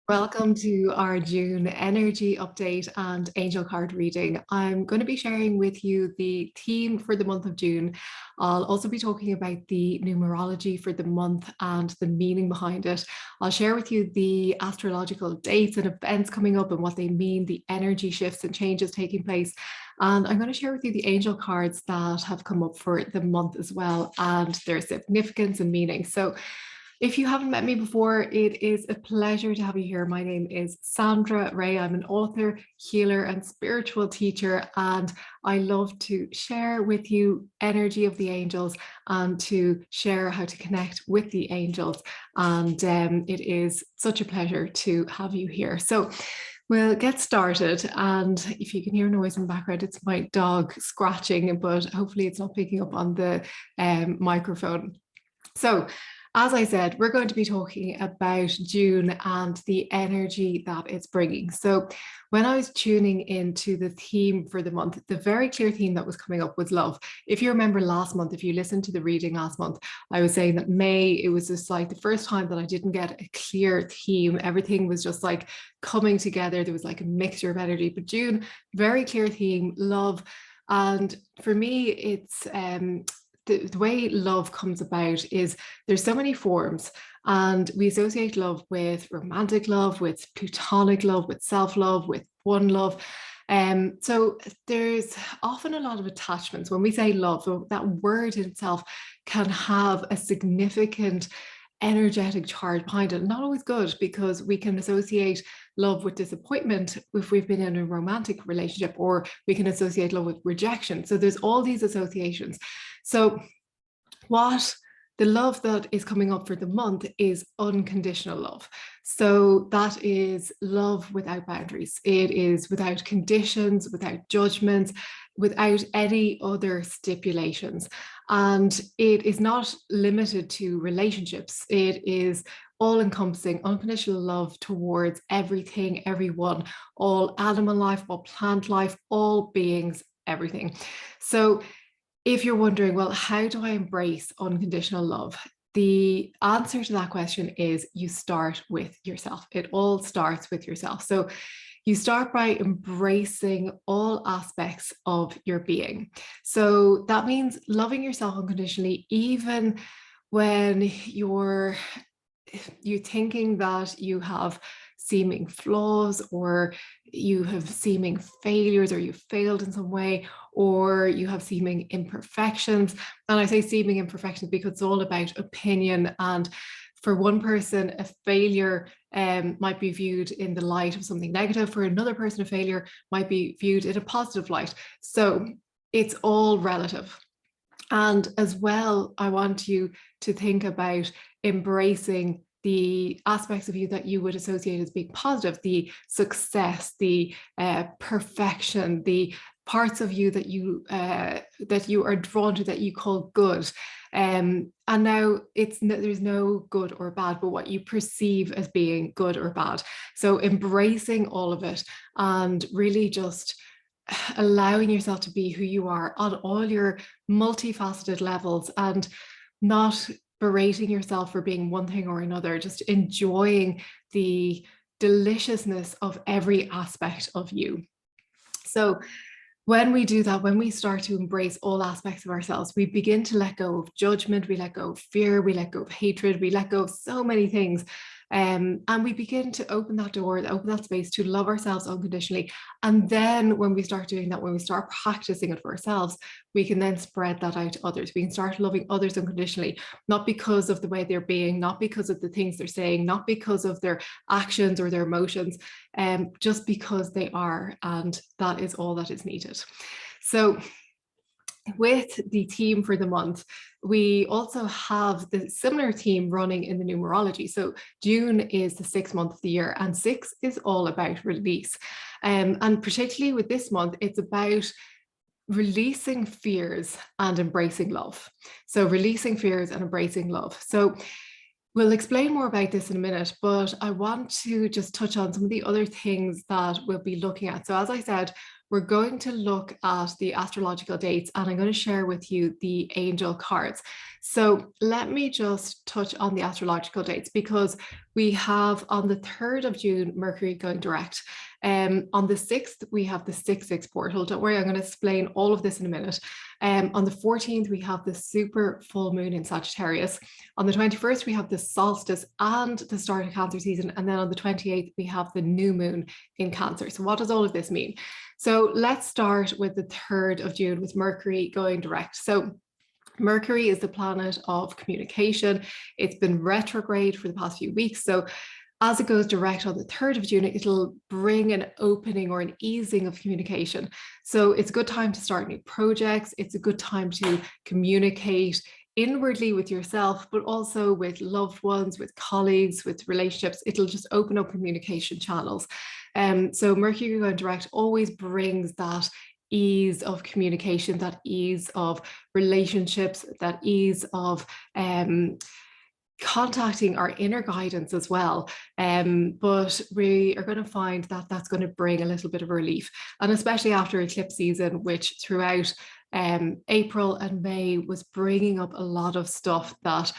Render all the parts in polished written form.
Welcome to our June energy update and angel card reading. I'm going to be sharing with you the theme for the month of June. I'll also be talking about the numerology for the month and the meaning behind it. I'll share with you the astrological dates and events coming up and what they mean, the energy shifts and changes taking place. And I'm going to share with you the angel cards that have come up for the month as well and their significance and meaning. So if you haven't met me before, it is a pleasure to have you here. My name is Sandra Ray. I'm an author, healer, and spiritual teacher, and I love to share with you energy of the angels and to share how to connect with the angels. And it is such a pleasure to have you here. So we'll get started. And if you can hear noise in the background, it's my dog scratching, but hopefully it's not picking up on the microphone. So as I said, we're going to be talking about June and the energy that it's bringing. So when I was tuning into the theme for the month, the very clear theme that was coming up was love. If you remember last month, if you listened to the reading last month, I was saying that May, it was just like the first time that I didn't get a clear theme. Everything was just like coming together. There was like a mixture of energy. But June, very clear theme, love. And for me, it's the way love comes about is there's so many forms, and we associate love with romantic love, with platonic love, with self-love, with one love. So there's often a lot of attachments when we say love. So that word in itself can have a significant energetic charge behind it. Not always good, because we can associate love with disappointment if we've been in a romantic relationship, or we can associate love with rejection. So there's all these associations. So what the love that is coming up for the month is unconditional love. So that is love without boundaries. It is without conditions, without judgments, without any other stipulations. And it is not limited to relationships. It is all encompassing, unconditional love towards everything, everyone, all animal life, all plant life, all beings, everything. So if you're wondering, well, how do I embrace unconditional love? The answer to that question is you start with yourself. It all starts with yourself. So you start by embracing all aspects of your being. So that means loving yourself unconditionally, even when you're thinking that you have seeming flaws, or you have seeming failures, or you failed in some way, or you have seeming imperfections. And I say seeming imperfections because it's all about opinion. And for one person, a failure might be viewed in the light of something negative. For another person, a failure might be viewed in a positive light. So it's all relative. And as well, I want you to think about embracing the aspects of you that you would associate as being positive, the success, the perfection, the parts of you that you are drawn to, that you call good. And now there's no good or bad, but what you perceive as being good or bad. So embracing all of it and really just allowing yourself to be who you are on all your multifaceted levels, and not berating yourself for being one thing or another, just enjoying the deliciousness of every aspect of you. So when we do that, when we start to embrace all aspects of ourselves, we begin to let go of judgment, we let go of fear, we let go of hatred, we let go of so many things. And we begin to open that door, open that space to love ourselves unconditionally. And then when we start doing that, when we start practicing it for ourselves, we can then spread that out to others. We can start loving others unconditionally, not because of the way they're being, not because of the things they're saying, not because of their actions or their emotions, just because they are. And that is all that is needed. So with the theme for the month, we also have the similar theme running in the numerology. So June is the 6th month of the year, and 6 is all about release. And particularly with this month, it's about releasing fears and embracing love. So releasing fears and embracing love. So we'll explain more about this in a minute, but I want to just touch on some of the other things that we'll be looking at. So as I said, we're going to look at the astrological dates, and I'm going to share with you the angel cards. So let me just touch on the astrological dates, because We have on the 3rd of June, Mercury going direct. On the 6th, we have the 6-6 portal. Don't worry, I'm going to explain all of this in a minute. On the 14th, we have the super full moon in Sagittarius. On the 21st, we have the solstice and the start of Cancer season. And then on the 28th, we have the new moon in Cancer. So what does all of this mean? So let's start with the 3rd of June with Mercury going direct. So Mercury is the planet of communication. It's been retrograde for the past few weeks. So as it goes direct on the 3rd of June, it'll bring an opening or an easing of communication. So it's a good time to start new projects. It's a good time to communicate inwardly with yourself, but also with loved ones, with colleagues, with relationships. It'll just open up communication channels. So Mercury going direct always brings that ease of communication, that ease of relationships, that ease of contacting our inner guidance as well. But we are going to find that that's going to bring a little bit of relief. And especially after eclipse season, which throughout April and May was bringing up a lot of stuff that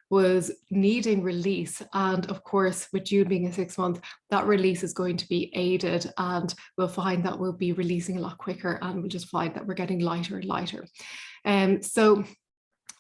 was needing release. And of course, with June being a 6-month, that release is going to be aided, and we'll find that we'll be releasing a lot quicker, and we'll just find that we're getting lighter and lighter. So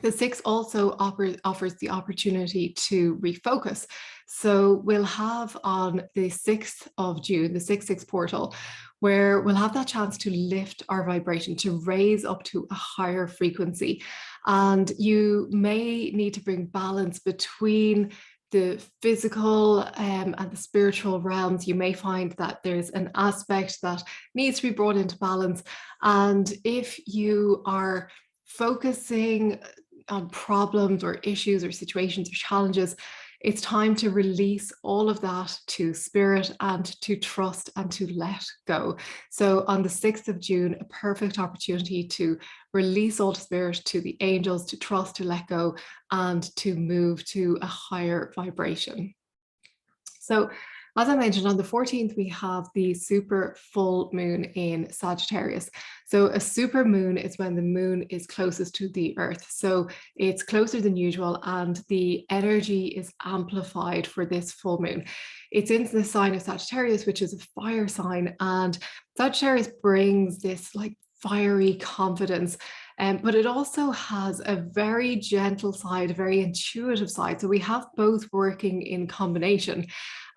the 6 also offers the opportunity to refocus. So we'll have on the 6th of June, the 6-6 portal, where we'll have that chance to lift our vibration, to raise up to a higher frequency. And you may need to bring balance between the physical and the spiritual realms. You may find that there's an aspect that needs to be brought into balance. And if you are focusing on problems or issues or situations or challenges, it's time to release all of that to spirit and to trust and to let go. So on the 6th of June, a perfect opportunity to release all to spirit, to the angels, to trust, to let go, and to move to a higher vibration. So as I mentioned, on the 14th, we have the super full moon in Sagittarius. So a super moon is when the moon is closest to the earth. So it's closer than usual, and the energy is amplified for this full moon. It's in the sign of Sagittarius, which is a fire sign. And Sagittarius brings this like fiery confidence. But it also has a very gentle side, a very intuitive side. So we have both working in combination.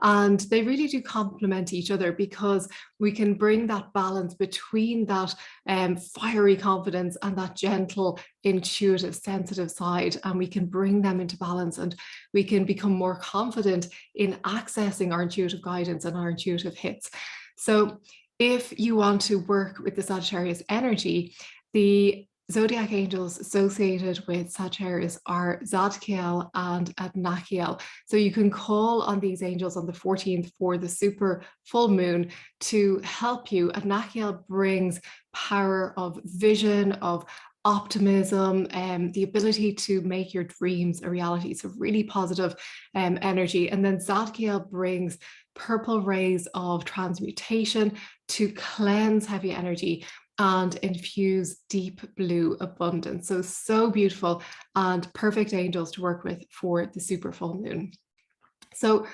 And they really do complement each other, because we can bring that balance between that fiery confidence and that gentle, intuitive, sensitive side. And we can bring them into balance, and we can become more confident in accessing our intuitive guidance and our intuitive hits. So if you want to work with the Sagittarius energy, the zodiac angels associated with Sagittarius are Zadkiel and Adnakiel. So you can call on these angels on the 14th for the super full moon to help you. Adnakiel brings power of vision, of optimism, and the ability to make your dreams a reality. So really positive energy. And then Zadkiel brings purple rays of transmutation to cleanse heavy energy and infuse deep blue abundance. So beautiful, and perfect angels to work with for the super full moon. So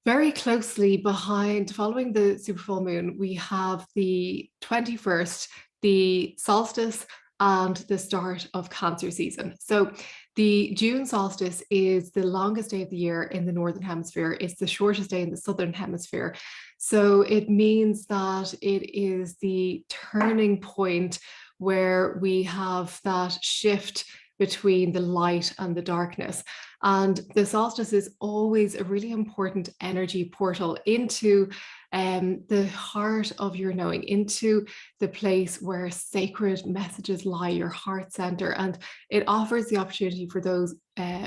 very closely behind, following the super full moon, we have the 21st, the solstice, and the start of Cancer season. So the June solstice is the longest day of the year in the Northern Hemisphere. It's the shortest day in the Southern Hemisphere. So it means that it is the turning point where we have that shift between the light and the darkness. And the solstice is always a really important energy portal into the heart of your knowing, into the place where sacred messages lie, your heart center. And it offers the opportunity for those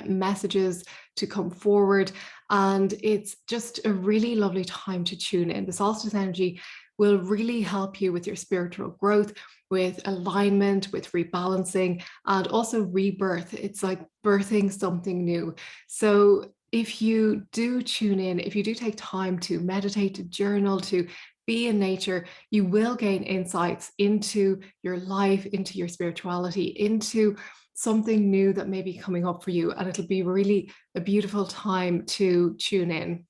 messages to come forward. And it's just a really lovely time to tune in. The solstice energy will really help you with your spiritual growth, with alignment, with rebalancing, and also rebirth. It's like birthing something new. So if you do tune in, if you do take time to meditate, to journal, to be in nature, you will gain insights into your life, into your spirituality, into something new that may be coming up for you, and it'll be really a beautiful time to tune in.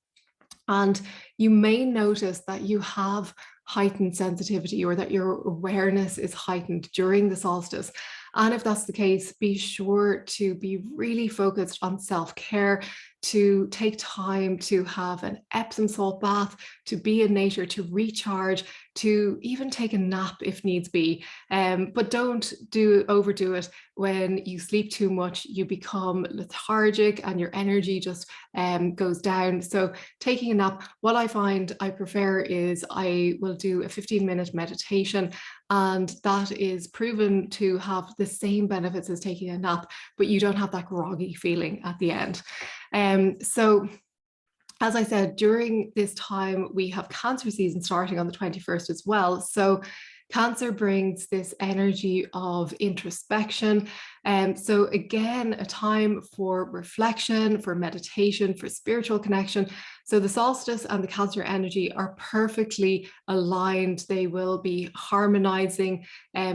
And you may notice that you have heightened sensitivity, or that your awareness is heightened during the solstice. And if that's the case, be sure to be really focused on self-care, to take time to have an Epsom salt bath, to be in nature, to recharge, to even take a nap if needs be. But don't overdo it. When you sleep too much, you become lethargic and your energy just goes down. So taking a nap, what I find I prefer is I will do a 15-minute meditation, and that is proven to have the same benefits as taking a nap, but you don't have that groggy feeling at the end. So as I said, during this time, we have Cancer season starting on the 21st as well. So Cancer brings this energy of introspection. So again, a time for reflection, for meditation, for spiritual connection. So the solstice and the Cancer energy are perfectly aligned. They will be harmonizing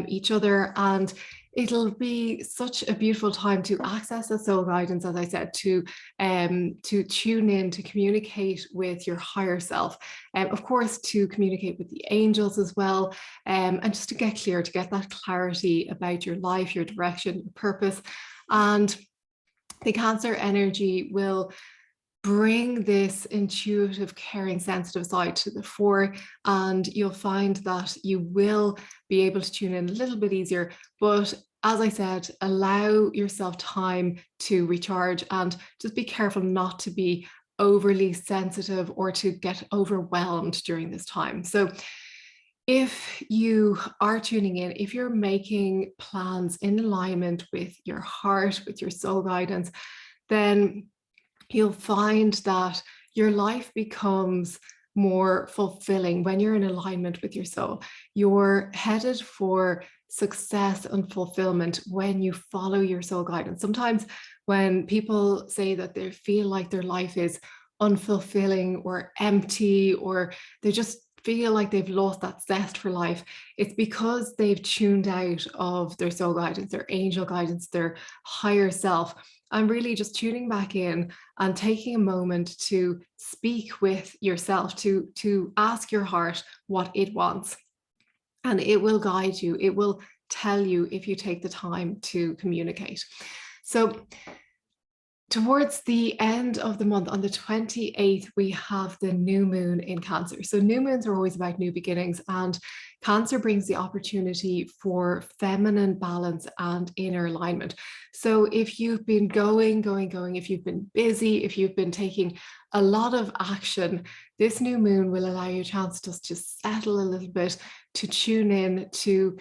each other, and it'll be such a beautiful time to access the soul guidance, as I said, to tune in, to communicate with your higher self, of course, to communicate with the angels as well, and just to get clear, to get that clarity about your life, your direction, your purpose. And the Cancer energy will bring this intuitive, caring, sensitive side to the fore, and you'll find that you will be able to tune in a little bit easier. But as I said, allow yourself time to recharge, and just be careful not to be overly sensitive or to get overwhelmed during this time. So if you are tuning in, if you're making plans in alignment with your heart, with your soul guidance, then you'll find that your life becomes more fulfilling when you're in alignment with your soul. You're headed for success and fulfillment when you follow your soul guidance. Sometimes when people say that they feel like their life is unfulfilling or empty, or they just feel like they've lost that zest for life, it's because they've tuned out of their soul guidance, their angel guidance, their higher self. I'm really just tuning back in and taking a moment to speak with yourself, to ask your heart what it wants. And it will guide you. It will tell you if you take the time to communicate. So towards the end of the month, on the 28th, we have the new moon in Cancer. So new moons are always about new beginnings, and Cancer brings the opportunity for feminine balance and inner alignment. So if you've been going, if you've been busy, if you've been taking a lot of action, this new moon will allow you a chance just to settle a little bit, to tune in, to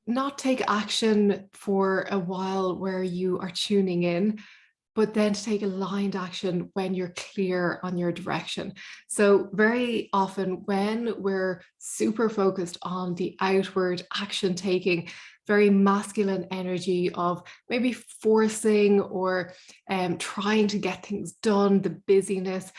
not take action for a while where you are tuning in, but then to take aligned action when you're clear on your direction. So very often when we're super focused on the outward action taking, very masculine energy of maybe forcing or trying to get things done, the busyness,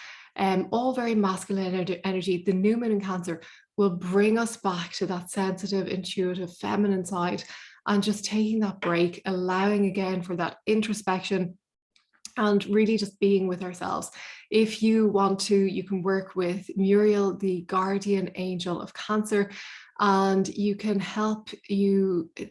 all very masculine energy, the new moon in Cancer will bring us back to that sensitive, intuitive, feminine side, and just taking that break, allowing again for that introspection, and really just being with ourselves. If you want to, you can work with Muriel, the guardian angel of Cancer, and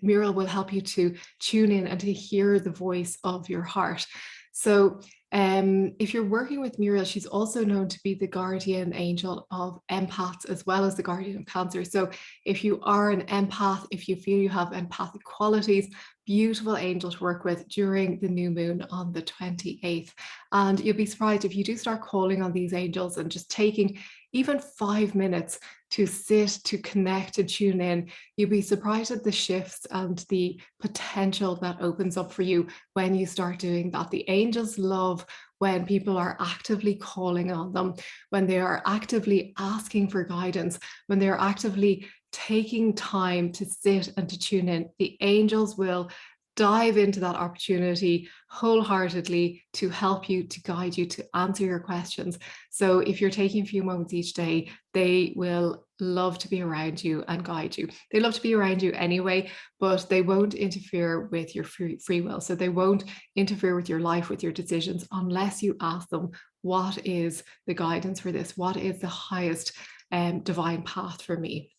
Muriel will help you to tune in and to hear the voice of your heart. So if you're working with Muriel, she's also known to be the guardian angel of empaths as well as the guardian of Cancer. So if you are an empath, if you feel you have empathic qualities, beautiful angel to work with during the new moon on the 28th. And you'll be surprised if you do start calling on these angels and just taking even 5 minutes to sit, to connect, to tune in, you'll be surprised at the shifts and the potential that opens up for you when you start doing that. The angels love when people are actively calling on them, when they are actively asking for guidance, when they're actively taking time to sit and to tune in. The angels will dive into that opportunity wholeheartedly to help you, to guide you, to answer your questions. So if you're taking a few moments each day, they will love to be around you and guide you. They love to be around you anyway, but they won't interfere with your free will. So they won't interfere with your life, with your decisions, unless you ask them, what is the guidance for this? What is the highest divine path for me?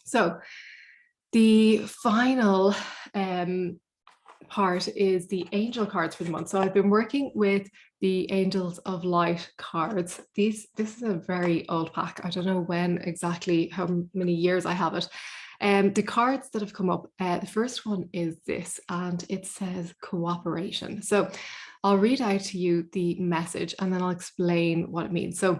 So the final part is the angel cards for the month. So I've been working with the Angels of Light cards. This is a very old pack. I don't know when exactly, how many years I have it. The cards that have come up, the first one is this, and it says cooperation. So I'll read out to you the message and then I'll explain what it means. So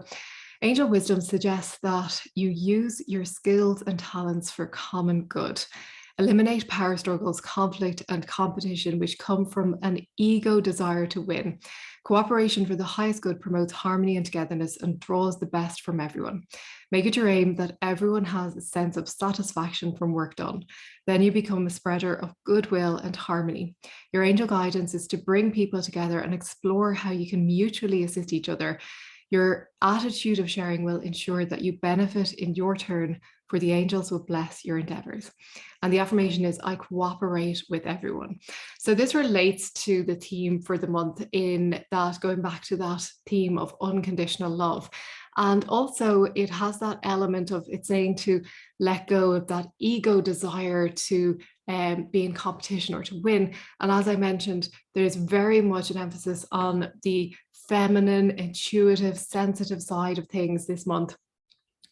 Angel wisdom suggests that you use your skills and talents for common good. Eliminate power struggles, conflict, and competition which come from an ego desire to win. Cooperation for the highest good promotes harmony and togetherness and draws the best from everyone. Make it your aim that everyone has a sense of satisfaction from work done. Then you become a spreader of goodwill and harmony. Your angel guidance is to bring people together and explore how you can mutually assist each other. Your attitude of sharing will ensure that you benefit in your turn, for the angels will bless your endeavors. And the affirmation is, I cooperate with everyone. So this relates to the theme for the month, in that, going back to that theme of unconditional love. And also it has that element of, it's saying to let go of that ego desire to be in competition or to win. And as I mentioned, there's very much an emphasis on the feminine, intuitive, sensitive side of things this month.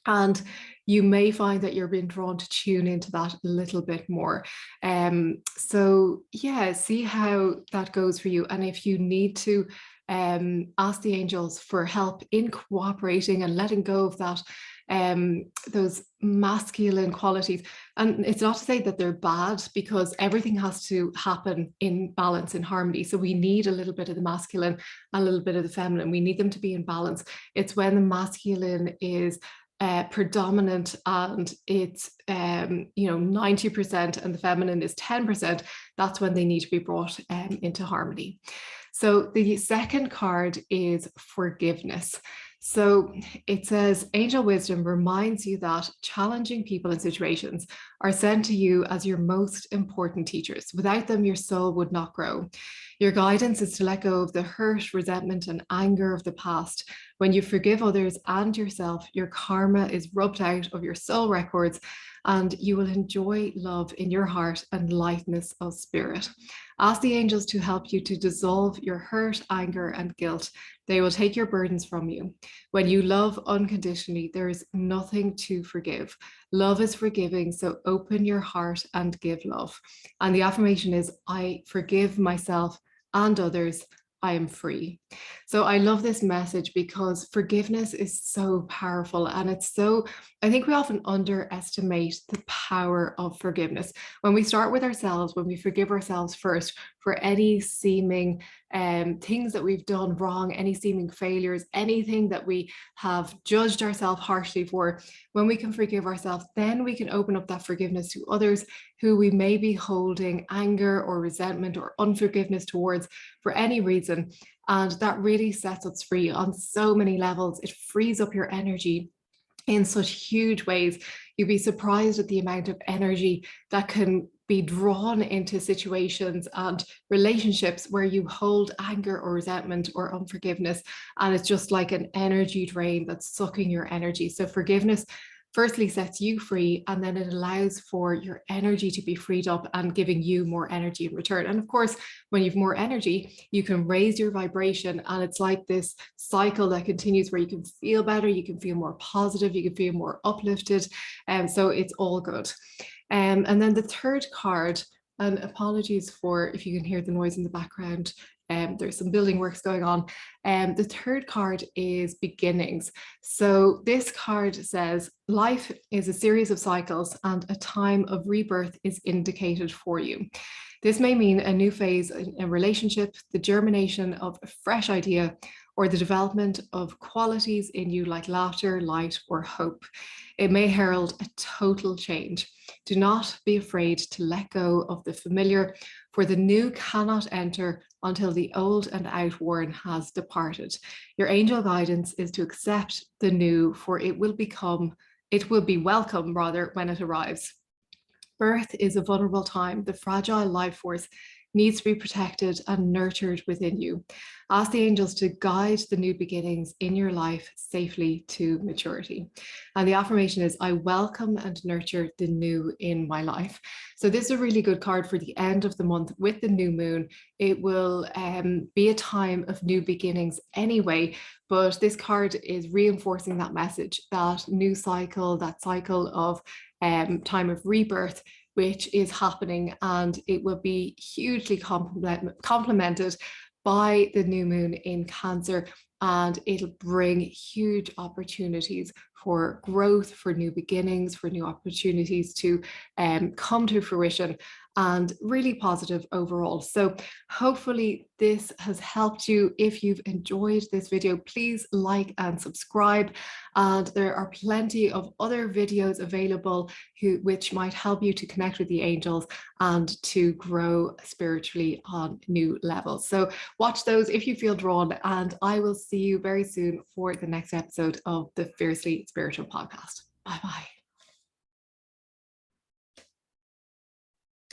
And you may find that you're being drawn to tune into that a little bit more. So yeah, see how that goes for you. And if you need to ask the angels for help in cooperating and letting go of that, those masculine qualities. And it's not to say that they're bad, because everything has to happen in balance, in harmony. So we need a little bit of the masculine and a little bit of the feminine. We need them to be in balance. It's when the masculine is predominant and it's 90% and the feminine is 10%, that's when they need to be brought into harmony. So the second card is forgiveness. So it says, angel wisdom reminds you that challenging people and situations are sent to you as your most important teachers. Without them, your soul would not grow. Your guidance is to let go of the hurt, resentment, and anger of the past. When you forgive others and yourself, your karma is rubbed out of your soul records, and you will enjoy love in your heart and lightness of spirit. Ask the angels to help you to dissolve your hurt, anger, and guilt. They will take your burdens from you. When you love unconditionally, there is nothing to forgive. Love is forgiving, so open your heart and give love. And the affirmation is, I forgive myself and others. I am free. So I love this message because forgiveness is so powerful, and it's so, I think we often underestimate the power of forgiveness. When we start with ourselves, when we forgive ourselves first for any seeming things that we've done wrong, any seeming failures, anything that we have judged ourselves harshly for, when we can forgive ourselves, then we can open up that forgiveness to others who we may be holding anger or resentment or unforgiveness towards for any reason. And that really sets us free on so many levels. It frees up your energy in such huge ways. You'd be surprised at the amount of energy that can be drawn into situations and relationships where you hold anger or resentment or unforgiveness, and it's just like an energy drain that's sucking your energy. So forgiveness firstly sets you free, and then it allows for your energy to be freed up and giving you more energy in return. And of course, when you've more energy, you can raise your vibration, and it's like this cycle that continues where you can feel better, you can feel more positive, you can feel more uplifted, and so it's all good. And then the third card, and apologies for if you can hear the noise in the background, there's some building works going on. The third card is beginnings. So this card says, life is a series of cycles and a time of rebirth is indicated for you. This may mean a new phase in a relationship, the germination of a fresh idea, or the development of qualities in you like laughter, light, or hope. It may herald a total change. Do not be afraid to let go of the familiar, For the new cannot enter until the old and outworn has departed. Your angel guidance is to accept the new, for it will be welcome rather when it arrives. Birth is a vulnerable time. The fragile life force needs to be protected and nurtured within you. Ask the angels to guide the new beginnings in your life safely to maturity. And the affirmation is, I welcome and nurture the new in my life. So this is a really good card for the end of the month with the new moon. It will be a time of new beginnings anyway, but this card is reinforcing that message, that new cycle, that cycle of time of rebirth, which is happening, and it will be hugely complemented by the new moon in Cancer, and it'll bring huge opportunities for growth, for new beginnings, for new opportunities to come to fruition, and really positive overall. So hopefully this has helped you. If you've enjoyed this video, please like and subscribe. And there are plenty of other videos available which might help you to connect with the angels and to grow spiritually on new levels. So watch those if you feel drawn, and I will see you very soon for the next episode of the Fiercely Spiritual podcast. Bye bye.